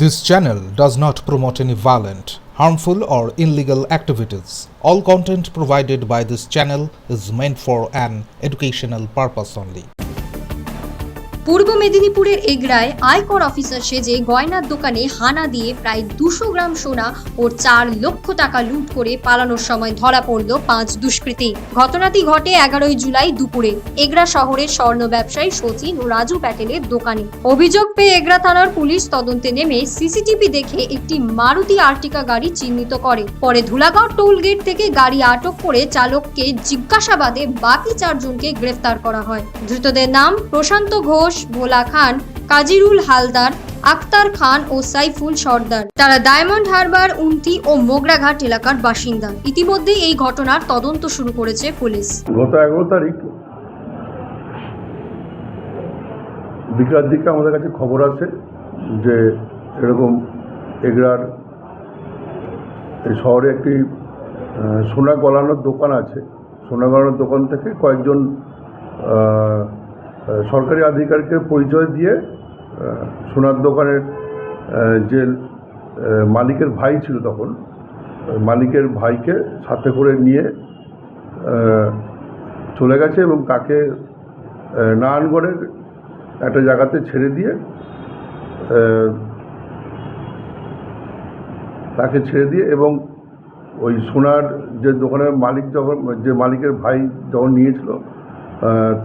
This channel does not promote any violent, harmful, or illegal activities. All content provided by this channel is meant for an educational purpose only. পূর্ব মেদিনীপুরের এগরায় আয়কর officer সেজে গয়নার দোকানে হানা দিয়ে প্রায় 200 গ্রাম সোনা ও 4 লক্ষ টাকা লুট করে পালানোর সময় ধরা পড়ল 5 দুষ্কৃতী। ঘটনাটি ঘটে 11 জুলাই দুপুরে এগরা শহরের স্বর্ণ ব্যবসায়ী সচিন ও রাজু প্যাটেলের দোকানে। অভিযোগ পেয়ে এগরা থানার পুলিশ তদন্তে নেমে সিসিটিভি দেখে একটি মারুতি আর্টিকা গাড়ি চিহ্নিত করে। পরে ধুলাগড় টোল গেট থেকে গাড়ি আটক করে চালককে জিজ্ঞাসাবাদে বাকি 4 জনকে গ্রেফতার করা হয়। ধৃতদের নাম প্রশান্ত ঘোষ, ভোলা খান, কাজিরুল হালদার, আক্তার খান ও সাইফুল সর্দার। তারা ডায়মন্ড হারবার, উন্তি ও মোগরাঘাট এলাকার বাসিন্দা। ইতিমধ্যে এই ঘটনার তদন্ত শুরু করেছে পুলিশ। গত 11 তারিখ বিকালের দিকে আমাদের কাছে খবর আসে যে এরকম এগরার এই শহরে একটি সোনা গলানোর দোকান আছে। সোনা গলানোর দোকান থেকে কয়েকজন সরকারি আধিকারিকের পরিচয় দিয়ে সোনার দোকানের যে মালিকের ভাই ছিল, তখন মালিকের ভাইকে সাথে করে নিয়ে চলে গেছে এবং তাকে নারায়ণগড়ের একটা জায়গাতে ছেড়ে দিয়ে এবং ওই সোনার যে দোকানের মালিক যখন যে মালিকের ভাই যখন নিয়েছিল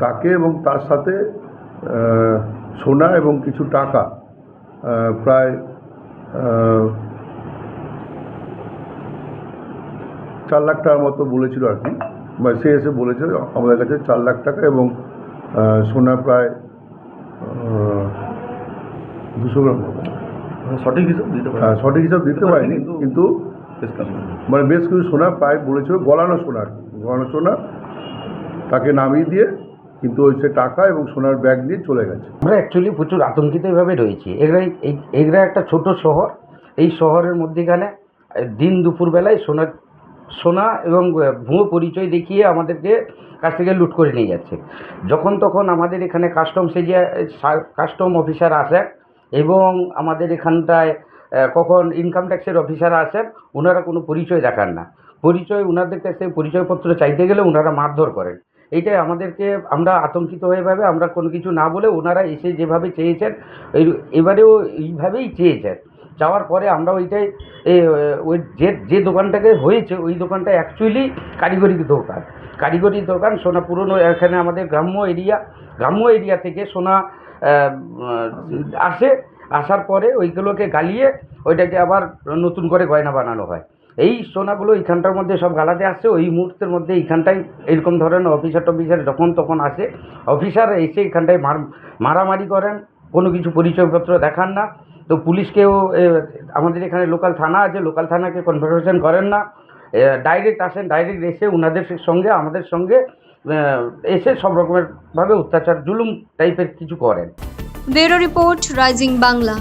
তাকে এবং তার সাথে সোনা এবং কিছু টাকা প্রায় 4 লাখ টাকার মতো বলেছিল আর কি। সে এসে বলেছে আমাদের কাছে 4 লাখ টাকা এবং সোনা প্রায় 200 গ্রাম মতো। সঠিক হিসাব দিতে পারিনি, কিন্তু মানে বেশ কিছু সোনা প্রায় বলেছিল, গলানো সোনা আর কি, গলানো সোনা তাকে নামিয়ে দিয়ে কিন্তু ওই সে টাকা এবং সোনার ব্যাগ নিয়ে চলে গেছে। আমরা অ্যাকচুয়ালি প্রচুর আতঙ্কিত এভাবে রয়েছি। এগরা একটা ছোট শহর। এই শহরের মধ্যেখানে দিন দুপুরবেলায় সোনা এবং ভুয়ো পরিচয় দেখিয়ে আমাদেরকে কাছ থেকে লুট করে নিয়ে যাচ্ছে। যখন তখন আমাদের এখানে কাস্টম অফিসার আসেন এবং আমাদের এখানটায় কখন ইনকাম ট্যাক্সের অফিসার আসেন, ওনারা কোনো পরিচয় দেখান না। ওনাদের কাছে পরিচয়পত্র চাইতে গেলে ওনারা মারধর করেন। এইটাই আমাদেরকে, আমরা আতঙ্কিত হয়ে ভাবে আমরা কোনো কিছু না বলে ওনারা এসে যেভাবে চেয়েছেন এবারেও এইভাবেই চেয়েছেন। যাওয়ার পরে আমরা ওইটাই ওই যে দোকানটাকে হয়েছে ওই দোকানটা অ্যাকচুয়ালি কারিগরি দোকান। সোনা পুরনো এখানে আমাদের গ্রাম্য এরিয়া থেকে সোনা আসার পরে ওইগুলোকে গালিয়ে ওইটাকে আবার নতুন করে গয়না বানানো হয়। এই সোনাগুলো এইখানটার মধ্যে সব গালাতে আসছে। ওই মুহূর্তের মধ্যে এইখানটায় এরকম ধরনের অফিসার যখন তখন আসে, অফিসার এসে এখানটায় মারামারি করেন, কোনো কিছু পরিচয়পত্র দেখান না। তো পুলিশকেও, আমাদের এখানে লোকাল থানা আছে, লোকাল থানাকে কনফার্মেশন করেন না, ডাইরেক্ট এসে ওনাদের সঙ্গে আমাদের সঙ্গে এসে সব রকমের ভাবে অত্যাচার জুলুম টাইপের কিছু করেন। Bureau report, rising Bangla.